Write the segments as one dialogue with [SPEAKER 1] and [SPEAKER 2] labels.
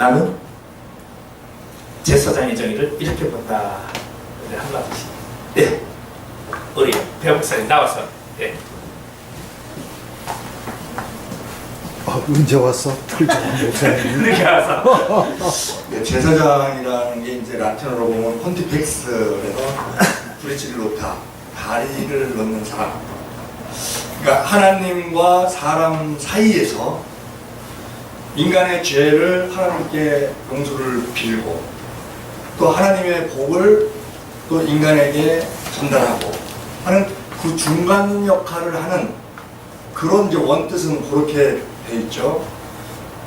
[SPEAKER 1] 나는 제사장의 정의를 이렇게 본다. 한마디씩. 예. 우리 배 목사님 나와서. 예.
[SPEAKER 2] 언제 왔어? 목사님.
[SPEAKER 1] 이렇게 와서.
[SPEAKER 3] 제사장이라는 게 이제 라틴어로 보면 폰티펙스에서 브리치를 놓다, 다리를 놓는 사람. 그러니까 하나님과 사람 사이에서 인간의 죄를 하나님께 용서를 빌고 또 하나님의 복을 또 인간에게 전달하고 하는 그 중간 역할을 하는 그런 이제 원뜻은 그렇게 돼 있죠.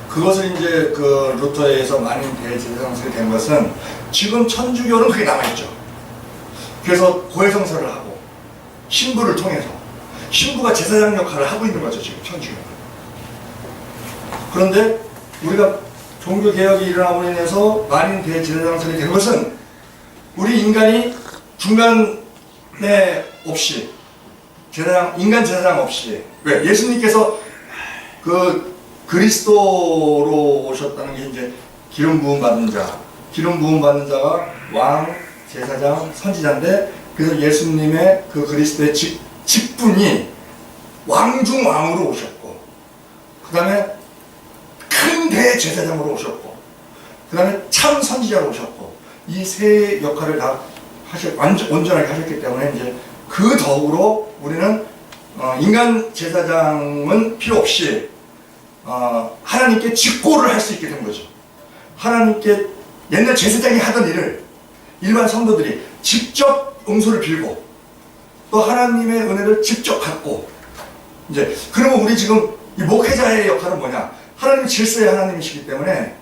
[SPEAKER 3] 그것을 이제 그 루터에 의해서 만인 대제사장설이 된 것은 지금 천주교는 그게 남아있죠. 그래서 고해성사를 하고 신부를 통해서 신부가 제사장 역할을 하고 있는 거죠, 지금 천주교는. 그런데 우리가 종교개혁이 일어남으로 인해서 만인 대제사장설이 된 것은 우리 인간이 중간에 없이 인간 제사장 없이 왜? 예수님께서 그 그리스도로 오셨다는 게 이제 기름 부음 받는 자가 왕, 제사장, 선지자인데 그래서 예수님의 그 그리스도의 직분이 왕중왕으로 오셨고 그 다음에 큰 대제사장으로 오셨고 그 다음에 참 선지자로 오셨고 이 세 역할을 다 온전하게 하셨기 때문에 이제 그 덕으로 우리는 인간 제사장은 필요 없이 하나님께 직고를 할 수 있게 된 거죠. 하나님께 옛날 제사장이 하던 일을 일반 성도들이 직접 용서를 빌고 또 하나님의 은혜를 직접 갖고 이제 그러면 우리 지금 이 목회자의 역할은 뭐냐? 하나님 질서의 하나님이시기 때문에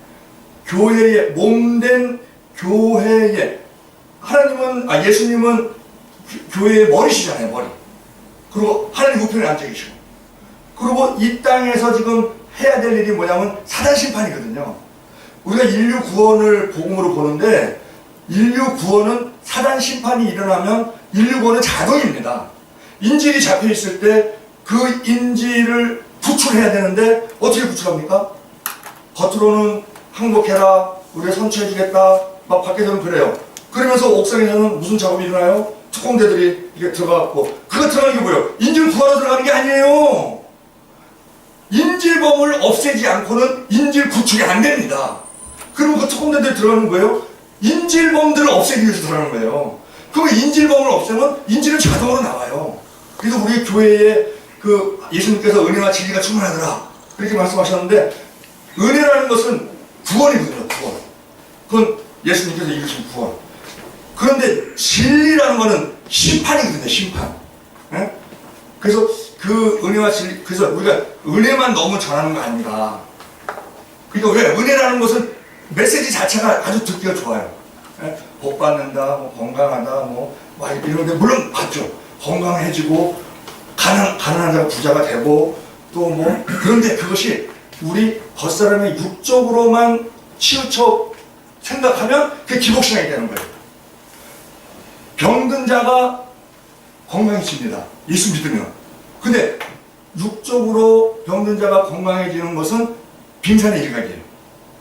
[SPEAKER 3] 교회의 몸된 교회의 예수님은 교회의 머리시잖아요, 머리. 그리고 하나님 우편에 앉아 계시고 그리고 이 땅에서 지금 해야 될 일이 뭐냐면 사단 심판이거든요. 우리가 인류 구원을 복음으로 보는데 인류 구원은 사단 심판이 일어나면 인류 구원은 자동입니다. 인질이 잡혀 있을 때 그 인질을 구출해야 되는데 어떻게 구출합니까? 겉으로는 항복해라, 우리가 선처해주겠다, 막 밖에서는 그래요. 그러면서 옥상에서는 무슨 작업이 일어나요? 특공대들이 이렇게 들어가고 그거 들어가는 게 뭐예요? 인질 구하러 들어가는 게 아니에요. 인질범을 없애지 않고는 인질 구출이 안 됩니다. 그럼 그 특공대들이 들어가는 거예요? 인질범들을 없애기 위해서 들어가는 거예요. 그럼 인질범을 없애면 인질은 자동으로 나와요. 그래서 우리 교회에 그 예수님께서 은혜와 진리가 충만하더라 그렇게 말씀하셨는데 은혜라는 것은 구원이거든요, 구원. 그건 예수님께서 이루신 구원. 그런데 진리라는 것은 심판이거든요, 심판. 네? 그래서 그 은혜와 진리, 그래서 우리가 은혜만 너무 전하는 거 아닙니다. 그러니까 왜? 은혜라는 것은 메시지 자체가 아주 듣기가 좋아요. 네? 복 받는다, 뭐 건강하다, 이런 데 물론 맞죠. 건강해지고 가난한 자가 부자가 되고 또 그런데 그것이 우리 겉사람의 육적으로만 치우쳐 생각하면 그게 기복신앙이 되는 거예요. 병든 자가 건강해집니다. 예수 믿으면. 근데 육적으로 병든 자가 건강해지는 것은 빙산의 일각이에요.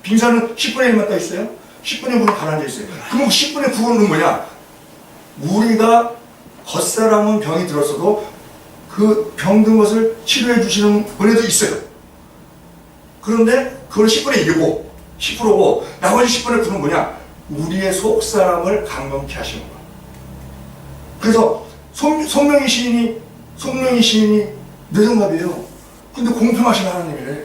[SPEAKER 3] 빙산은 10분의 1만 떠 있어요. 10분의 9는 가라앉아 있어요. 그럼 10분의 9는 뭐냐? 우리가 겉사람은 병이 들었어도 그 병든 것을 치료해 주시는 은혜도 있어요. 그런데 그걸 10분의 1이고 10%고 나머지 10분의 9는 뭐냐? 우리의 속사람을 강건케 하시는 거야. 그래서 송명희 시인이 뇌성갑이에요. 근데 공평하신 하나님이래.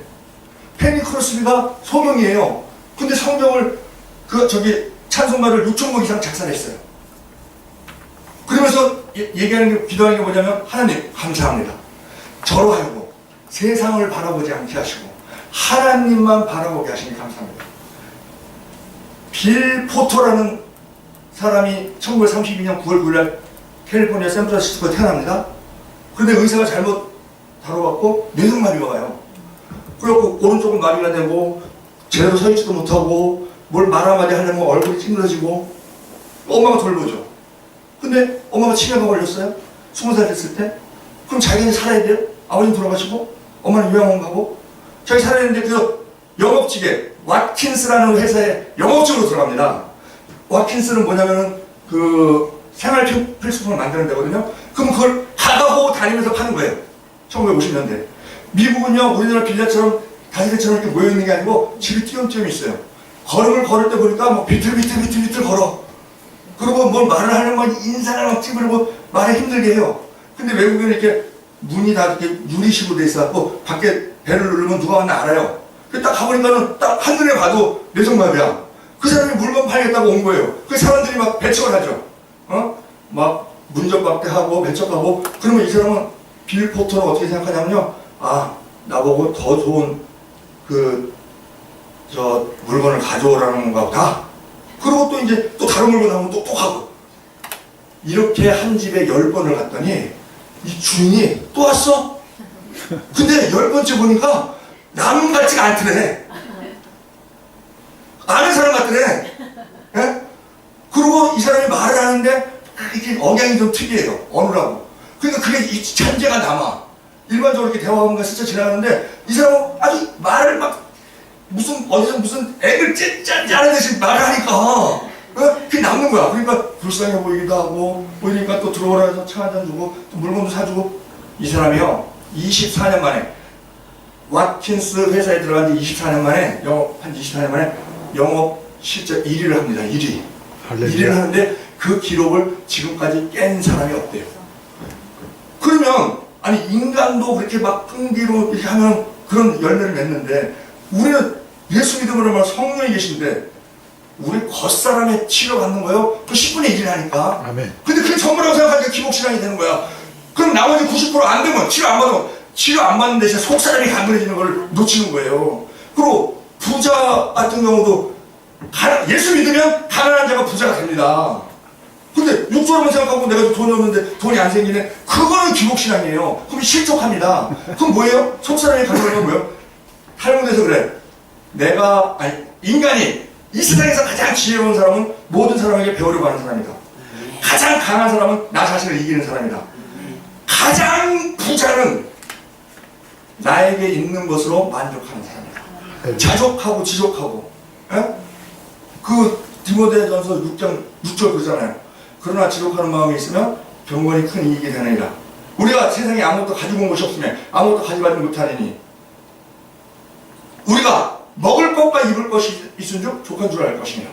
[SPEAKER 3] 페니 크로스비가 소명이에요. 근데 성경을 찬송가를 6,000번 이상 작사했어요. 그러면서 얘기하는 게 기도하는 게 뭐냐면 하나님 감사합니다. 저로 하여금 세상을 바라보지 않게 하시고 하나님만 바라보게 하시니 감사합니다. 빌 포터라는 사람이 1932년 9월 9일 캘리포니아 샌프란시스코에 태어납니다. 그런데 의사가 잘못 다뤄갖고 뇌성마비가 와요. 그래갖고 오른쪽은 마비가 되고 제대로 서 있지도 못하고 뭘 말 한마디 하려면 얼굴이 찡그러지고 엄마가 돌보죠. 근데 엄마가 치매가 걸렸어요. 20살 됐을 때. 그럼 자기는 살아야 돼요? 아버지는 돌아가시고 엄마는 요양원 가고 자기 살아야 되는데 그래서 영업직에 왓킨스라는 회사에 영업직으로 들어갑니다. 왓킨스는 뭐냐면은 그 생활 필수품을 만드는 데거든요. 그럼 그걸 가가고 다니면서 파는 거예요. 1950년대. 미국은요, 우리나라 빌라처럼 다시대처럼 이렇게 모여있는 게 아니고 집이 띄엄띄엄 있어요. 걸음을 걸을 때 보니까 뭐 비틀비틀 걸어. 그리고 뭘 말을 하려면 인사를 막 찌그러고 말에 힘들게 해요. 근데 외국에는 이렇게 문이 다 이렇게 유리식으로 돼 있어갖고 밖에 배를 누르면 누가 왔나 알아요. 딱 가보니까는 딱 한눈에 봐도 내정답이야. 그 사람이 물건 팔겠다고 온 거예요. 그 사람들이 막 배척을 하죠. 막 문전박대하고 배척하고. 그러면 이 사람은 빌 포터는 어떻게 생각하냐면요. 아, 나보고 더 좋은 물건을 가져오라는 건가 보다. 그리고 또 이제 또 다른 물건 나오면 또 가고. 이렇게 한 집에 10번을 갔더니 이 주인이 또 왔어? 근데 10번째 보니까 남 같지가 않더래. 아는 사람 같더래. 예? 그리고 이 사람이 말을 하는데 이게 억양이 좀 특이해요. 어느라고. 그러니까 그게 이 천재가 남아. 일반적으로 이렇게 대화하면 스쳐 지나가는데 이 사람은 아주 말을 막 어디서 무슨 액을 짜내듯이 말을 하니까 그게 남는 거야. 그러니까 불쌍해 보이기도 하고 보이니까 또 들어오라 해서 차 한잔 주고 또 물건도 사주고. 이 사람이요 24년 만에 왓킨스 회사에 들어간 지 24년 만에 한 24년 만에 영업 실적 1위를 합니다. 1위.
[SPEAKER 2] 할렐루야.
[SPEAKER 3] 1위를 하는데 그 기록을 지금까지 깬 사람이 없대요. 그러면 아니 인간도 그렇게 막 끈기로 이렇게 하면 그런 열매를 맺는데 우리는 예수 믿음으로 말하면 성령이 계신데 우리 겉사람의 치료받는 거예요? 그 10분의 1을 하니까.
[SPEAKER 2] 아멘.
[SPEAKER 3] 근데 그게 전부라고 생각하니까 기복신앙이 되는 거야. 그럼 나머지 90%안 되면 치료 안 받으면 치료 안 받는 대신 속사람이 강건해지는 걸 놓치는 거예요. 그리고 부자 같은 경우도 예수 믿으면 가난한 자가 부자가 됩니다. 근데 육조로만 생각하고 내가 돈이 없는데 돈이 안 생기네. 그거는 기복신앙이에요. 그럼 실족합니다. 그럼 뭐예요? 속사람이 강건한 건 뭐예요? 탈무드에서 그래. 인간이 이 세상에서 가장 지혜로운 사람은 모든 사람에게 배우려고 하는 사람이다. 가장 강한 사람은 나 자신을 이기는 사람이다. 가장 부자는 나에게 있는 것으로 만족하는 사람이다. 자족하고 지족하고. 에? 그 디모데전서 6절 그러잖아요. 그러나 지족하는 마음이 있으면 병건이 큰 이익이 되느니라. 우리가 세상에 아무것도 가지고 온 것이 없으면 아무것도 가져가지 못하리니 우리가 먹을 것과 입을 것이 있은즉 족한 줄 알 것이며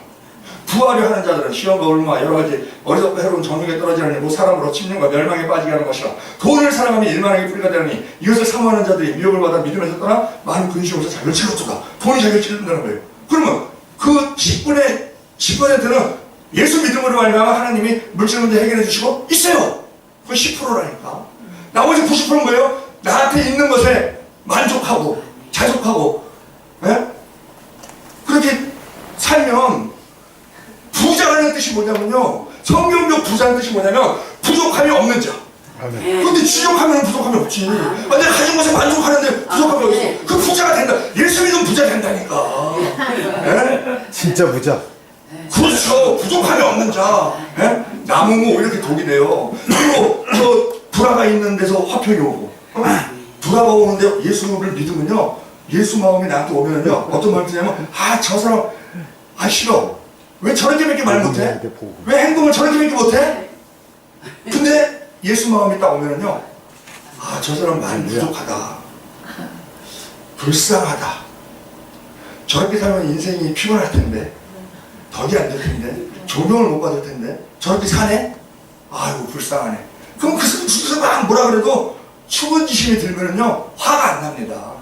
[SPEAKER 3] 부하려 하는 자들은 시험과 얼마 여러 가지 어리석고 해로운 정욕에 떨어지는 일고 사람으로 침륜과 멸망에 빠지게 하는 것이라. 돈을 사랑하면 일만하게 뿌리가 되느니 이것을 사모하는 자들이 미혹을 받아 믿음에서 떠나 많은 근심에서 자기를 찔렀도다. 돈이 자기를 찔른다는 거예요. 그러면 그 10%는 예수 믿음으로 말미암아 하나님이 물질 문제 해결해 주시고 있어요. 그 10%라니까. 나머지 90%는 뭐예요? 나한테 있는 것에 만족하고 자족하고. 예? 그렇게 살면 부자라는 뜻이 뭐냐면요. 성경적 부자라는 뜻이 뭐냐면 부족함이 없는 자.
[SPEAKER 2] 아멘.
[SPEAKER 3] 근데 지족하면 부족함이 없지. 내가 가진 것에 만족하는데 부족함이 없어. 그 부자가 된다. 예수 믿으면 부자 된다니까. 예?
[SPEAKER 2] 진짜 부자.
[SPEAKER 3] 그렇죠. 부족함이 없는 자. 예? 남으면 오히려 이렇게 독이 돼요. 그리고 불화가 있는 데서 화평이 오고. 불화가 오는데 예수를 믿으면요. 예수 마음이 나한테 오면요. 어떤 마음이 드냐면 저 사람 싫어. 왜 저렇게밖에 말 못해? 왜 행동을 저렇게밖에 못해? 근데 예수 마음이 딱 오면요. 저 사람 많이 부족하다. 불쌍하다. 저렇게 살면 인생이 피곤할 텐데. 덕이 안 될 텐데. 조명을 못 받을 텐데. 저렇게 사네? 아이고 불쌍하네. 그럼 그 사람 막 뭐라 그래도 추근지심이 들면은요. 화가 안 납니다.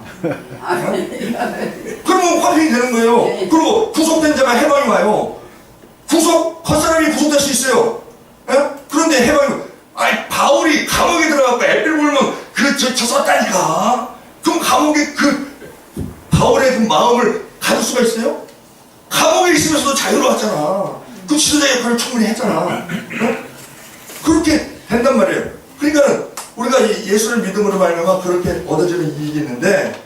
[SPEAKER 3] 그러면 화평이 되는 거예요. 그리고 구속된 자가 해방이 와요. 겉사람이 구속될 수 있어요. 에? 그런데 해방이 바울이 감옥에 들어가고 애를 물면 저 썼다니까. 그럼 감옥에 바울의 그 마음을 가질 수가 있어요? 감옥에 있으면서도 자유로웠잖아. 그 지도자 역할을 충분히 했잖아. 에? 그렇게 된단 말이에요. 그러니까 우리가 예수를 믿음으로 말미암아 그렇게 얻어지는 이익이 있는데,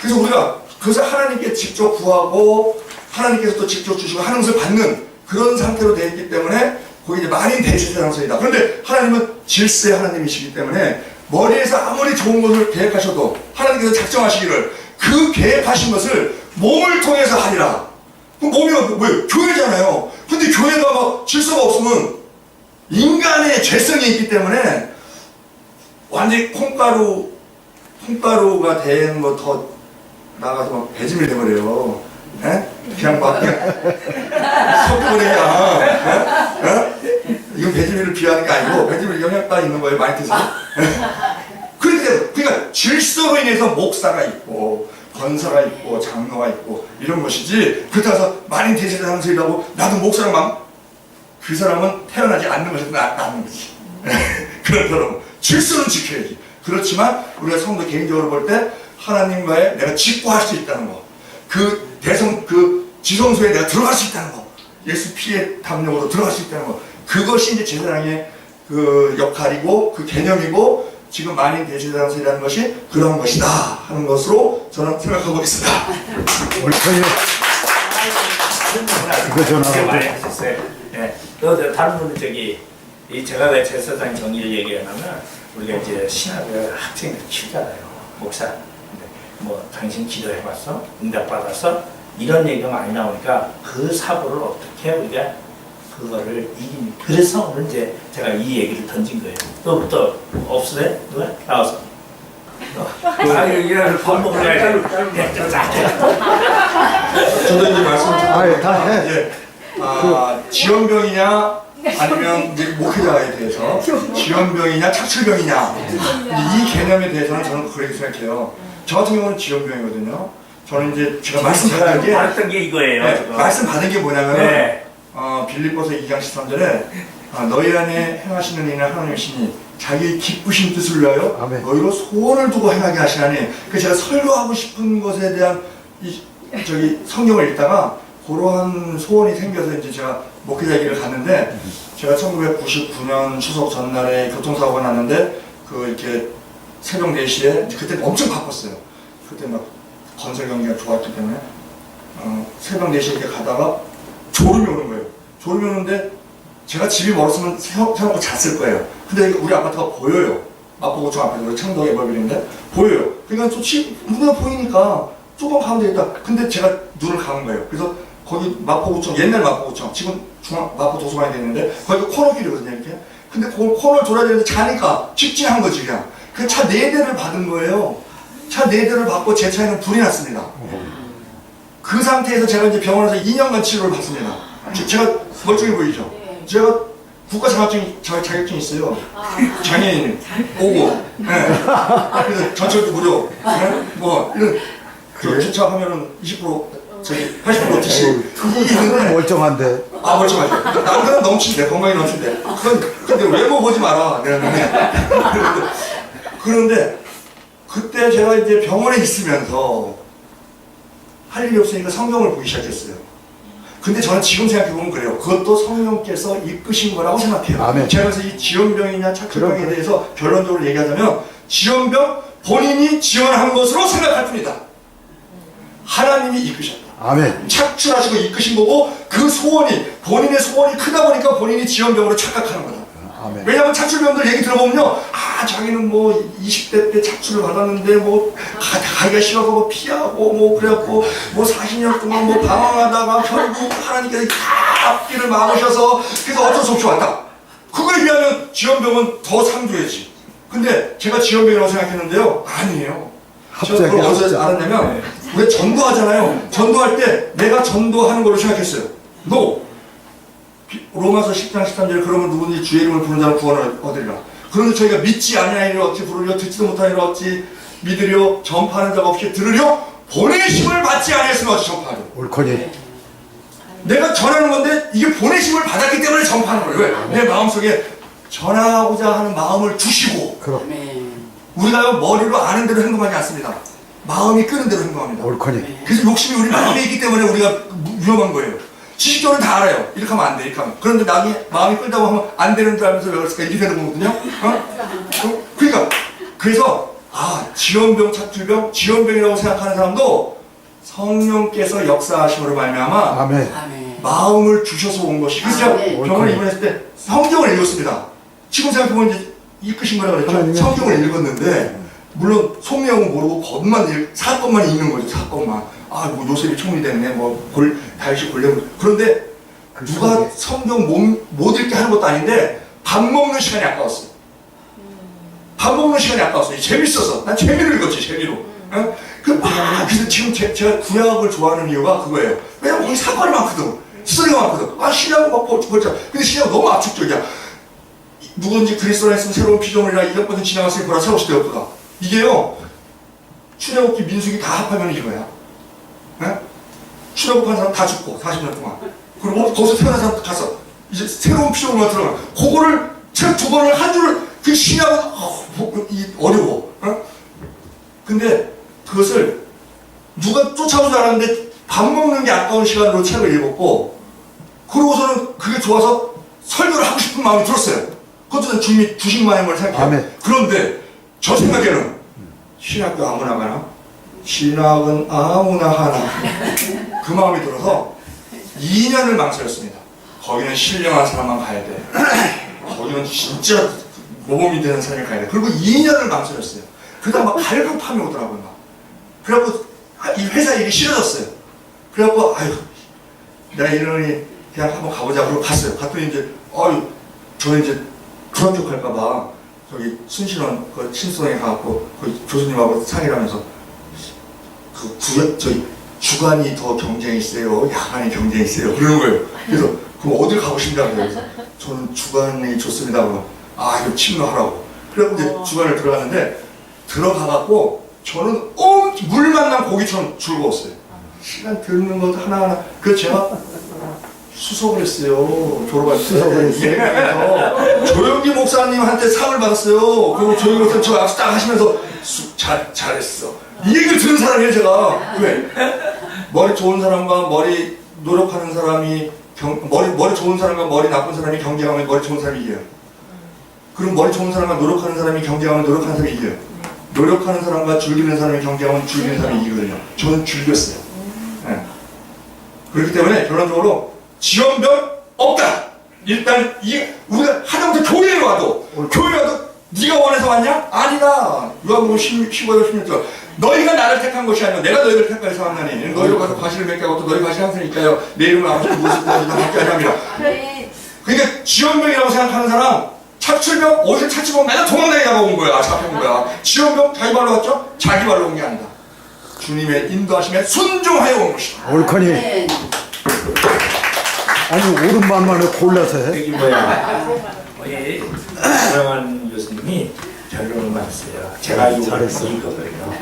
[SPEAKER 3] 그래서 우리가 그것을 하나님께 직접 구하고 하나님께서 또 직접 주시고 하는 것을 받는 그런 상태로 되어 있기 때문에 거기 이제 만인 대주제장소이다. 그런데 하나님은 질서의 하나님이시기 때문에 머리에서 아무리 좋은 것을 계획하셔도 하나님께서 작정하시기를 그 계획하신 것을 몸을 통해서 하리라. 그럼 몸이 뭐예요? 교회잖아요. 근데 교회가 막 질서가 없으면 인간의 죄성이 있기 때문에 완전히 콩가루가 된 거 더 나가서 막 배짐이 돼버려요. 예? 그냥 막 섞어버리냐. 예? 이건 배지미를 비하하는 게 아니고 배지미 영양가 있는 거예요. 많이 드세요. 그러니까 질서로 인해서 목사가 있고 권사가 있고 장로가 있고 이런 것이지, 그렇다고 해서 많이 대제사장 소리라고 나도 목사랑 막 그 사람은 태어나지 않는 것이 낫는 거지. 그런 사람은 질서는 지켜야지. 그렇지만 우리가 성도 개인적으로 볼 때 하나님과의 내가 직구할 수 있다는 거, 그 지성소에 내가 들어갈 수 있다는 거, 예수 피의 담력으로 들어갈 수 있다는 거, 그것이 이제 제사장의 그 역할이고 그 개념이고, 지금 만인 대제사장이라는 것이 그런 것이다 하는 것으로 저는 생각하고 있습니다.
[SPEAKER 2] 옳거니. 이거 전화로
[SPEAKER 1] 많이 하셨어요. 네. 또 다른 분은 제가 왜 제사장 정의를 얘기하냐면, 우리가 이제 신학을 학생들 키우잖아요. 목사. 근데 뭐 당신 기도해봤어? 응답받았어? 이런 얘기가 많이 나오니까 그 사고를 어떻게 우리가 그거를 이깁니까? 그래서 오늘 이제 제가 이 얘기를 던진 거예요. 또 없으세요? 누가? 나와서. 이거를 밥 먹어야 돼.
[SPEAKER 3] 저도 이제 말씀드린
[SPEAKER 2] 다 해.
[SPEAKER 3] 이제 지원병이냐 아니면 이제 목회자에 대해서 지원병이냐 착출병이냐, 이 개념에 대해서는 저는 그렇게 생각해요. 저 같은 경우는 지원병이거든요. 저는 이제 제가
[SPEAKER 1] 말했던 게 이거예요.
[SPEAKER 3] 네, 말씀 받은 게 뭐냐면
[SPEAKER 1] 네.
[SPEAKER 3] 빌립보서 2장 13절에 너희 안에 행하시는 이는 하나님이시니 자기 기쁘신 뜻을 위하여
[SPEAKER 2] 아멘.
[SPEAKER 3] 너희로 소원을 두고 행하게 하시나니, 그 제가 설교하고 싶은 것에 대한 성경을 읽다가 그러한 소원이 생겨서 이제 제가 목회자 길을 갔는데, 제가 1999년 추석 전날에 교통사고가 났는데 이렇게 새벽 4시에 그때 엄청 바빴어요. 그때 막 건설 경기가 좋았기 때문에 새벽 4시에 이렇게 가다가 졸음이 오는 거예요. 졸음이 오는데 제가 집이 멀었으면 세워놓고 잤을 거예요. 근데 우리 아파트가 보여요. 마포구청 앞에서 우리 창동에 멀리는데 보여요. 그러니까 눈에 보이니까 조금 가면 되겠다. 근데 제가 눈을 감은 거예요. 그래서 거기 마포구청, 옛날 마포구청, 지금 마포 도서관이 됐는데 거기가 코너길이거든요, 이렇게. 근데 그 코너를 돌아야 되는데 자니까 직진한 거지, 그냥. 그 차 4대를 받은 거예요. 차 4대를 받고 제 차에는 불이 났습니다. 그 상태에서 제가 이제 병원에서 2년간 치료를 받습니다. 제가 멀쩡해 보이죠? 제가 국가 자격증이 있어요. 장애인 오고. 네. 그래서 전철도 무료. 네? 뭐 이런 주차하면은 20% 80% DC.
[SPEAKER 2] 그건 멀쩡한데.
[SPEAKER 3] 멀쩡하죠. 남들은 넘친대, 건강이 넘친대. 근데 외모 보지 마라. 그런데 그때 제가 이제 병원에 있으면서 할 일이 없으니까 성경을 보기 시작했어요. 근데 저는 지금 생각해보면 그래요. 그것도 성령께서 이끄신 거라고 생각해요.
[SPEAKER 2] 아멘.
[SPEAKER 3] 제가 그래서 이 지원병이냐 착출병에 대해서 결론적으로 얘기하자면, 지원병 본인이 지원한 것으로 생각할 뿐이다. 하나님이 이끄셨다.
[SPEAKER 2] 아멘.
[SPEAKER 3] 착출하시고 이끄신 거고, 그 소원이, 본인의 소원이 크다 보니까 본인이 지원병으로 착각하는 거다.
[SPEAKER 2] 아멘.
[SPEAKER 3] 왜냐하면 착출병들 얘기 들어보면요, 자기는 뭐 20대 때 착출을 받았는데 뭐 가기가 싫어서 뭐 피하고 뭐 그래갖고 뭐 40년 동안 뭐 방황하다가 결국 하나님께서 다 앞길을 막으셔서 그래서 어쩔 수 없이 왔다. 그거에 비하면 지원병은 더 상조해지. 근데 제가 지원병이라고 생각했는데요, 아니에요. 제가 그걸 어디서 알았냐면, 우리가 전도하잖아요. 전도할 때 내가 전도하는 걸로 생각했어요. 로마서 10장 13절에 그러면 누구든지 주의 이름을 부르는 자는 구원을 얻으리라. 그런데 저희가 믿지 아니하니를 어찌 부르려, 듣지도 못하니를 어찌 믿으려, 전파하는 자가 없이 들으려, 보내심을 받지 아니했으면 어찌 전파하려. 옳거니. 내가 전하는 건데 이게 보내심을 받았기 때문에 전파하는 거예요. 왜? 내 마음속에 전하고자 하는 마음을 주시고. 그럼. 우리가 머리로 아는 대로 행동하지 않습니다. 마음이 끄는 대로 행동합니다. 옳거니. 그래서 욕심이 우리 마음에 있기 때문에 우리가 위험한 거예요. 지식적으로 다 알아요. 이렇게 하면 안 돼, 이렇게 하면. 그런데 마음이 끌다고 하면 안 되는 줄 알면서 왜 그랬을까? 이렇게 되는 거거든요. 그러니까, 그래서, 지원병, 착출병, 지원병이라고 생각하는 사람도 성령께서 역사하심으로 말미암아 아멘. 마음을 주셔서 온 것이. 그래서 제가 병원에 입원했을 때 성경을 읽었습니다. 지금 생각해보면 이제 이끄신 거라고 그랬죠. 성경을 읽었는데, 물론 속내용은 모르고 사건만 읽는 거죠. 사건만. 아, 뭐 요셉이 총리 됐네. 뭐 다윗이 골렘. 그런데 누가 성경 못 읽게 하는 것도 아닌데 밥 먹는 시간이 아까웠어요. 밥 먹는 시간이 아까웠어요. 재밌어서. 난 재미를 읽었지, 재미로. 어? 그래서 지금 제가 구약을 좋아하는 이유가 그거예요. 왜냐면 거기 사건이 많거든. 스토리가 많거든. 아, 신약은 막 벌써. 근데 신약은 너무 압축적이야. 누군지 그리스도 안에 있으면 새로운 피조물이라 이것보다 지나갔으니 보라 새로 시되었도다. 이게요, 출애굽기 민수기 다 합하면 이거야. 예? 출애굽한 사람 다 죽고 40년 동안. 그리고 거기서 태어난 사람 가서 이제 새로운 피조물만 들어가. 그거를 책 두 번을 한 줄을 그 신약은 어려워. 어? 근데 그것을 누가 쫓아오지 않았는데 밥 먹는 게 아까운 시간으로 책을 읽었고, 그러고서는 그게 좋아서 설교를 하고 싶은 마음이 들었어요. 그것도 주님이 주신 마음을 생각해요.
[SPEAKER 2] 아멘.
[SPEAKER 3] 그런데 저 생각에는 신학교 아무나 가나? 신학은 아무나 하나. 그 마음이 들어서 2년을 망설였습니다. 거기는 신령한 사람만 가야 돼. 거기는 진짜 모범이 되는 사람이 가야 돼. 그리고 2년을 망설였어요. 그러다가 막 갈급함이 오더라고요. 막. 그래갖고 이 회사 일이 싫어졌어요. 그래갖고 아유, 내가 이러니 그냥 한번 가보자. 그러고 갔어요. 갔더니 이제 저는 이제 불합격할까봐 저기 순신원 그 신수동에 가갖고 그 교수님하고 상의를 하면서 저희 주간이 더 경쟁이 세요, 야간이 경쟁이 세요 그러는 거예요. 그래서 그럼 어딜 가고 싶냐고. 그래서 저는 주간이 좋습니다. 그러고 이거 침노하라고. 그래서 이제 주간을 들어갔는데 들어가갖고 저는 물 만난 고기처럼 즐거웠어요. 시간 듣는 것도 하나하나. 그래서 제가 수석을 했어요. 졸업할 때. 수석을 했어요. 조영기 목사님한테 상을 받았어요. 그리고 조영기 목사님 저 악수 딱 하시면서 잘했어. 이 얘기를 들은 사람이에요, 제가. 왜? 머리 좋은 사람과 머리 노력하는 사람이 머리 좋은 사람과 머리 나쁜 사람이 경쟁하면 머리 좋은 사람이 이겨요. 그럼 머리 좋은 사람과 노력하는 사람이 경쟁하면 노력하는 사람이 이겨요. 노력하는 사람과 즐기는 사람이 경쟁하면 즐기는 사람이 이기거든요. 저는 즐겼어요. 네. 그렇기 때문에 결론적으로 지원병 없다. 일단 우리가 하다못해 교회에 와도 네가 원해서 왔냐? 아니다. 요한복음 15절 16절 너희가 나를 택한 것이 아니라 내가 너희를 택하여서 왔나니 너희로 가서 과실을 맺게 하고 또 너희 과실이 항상 있까요. 내 이름을 아버지께 무엇을 구하지 다 받게 하리라. 그러니까 지원병이라고 생각하는 사람 착출병 어디서 착취병 맨날 도망다니다가 온 거야. 잡혀온 거야. 지원병 자기 발로 왔죠? 자기 발로 온 게 아니다. 주님의 인도하심에 순종하여 온 것이다.
[SPEAKER 2] 옳거니. 아니 오른만만을 골라서 해.
[SPEAKER 1] 여기 뭐야? 유명한 교수님이 결론을 났어요. 제가 이거거든요.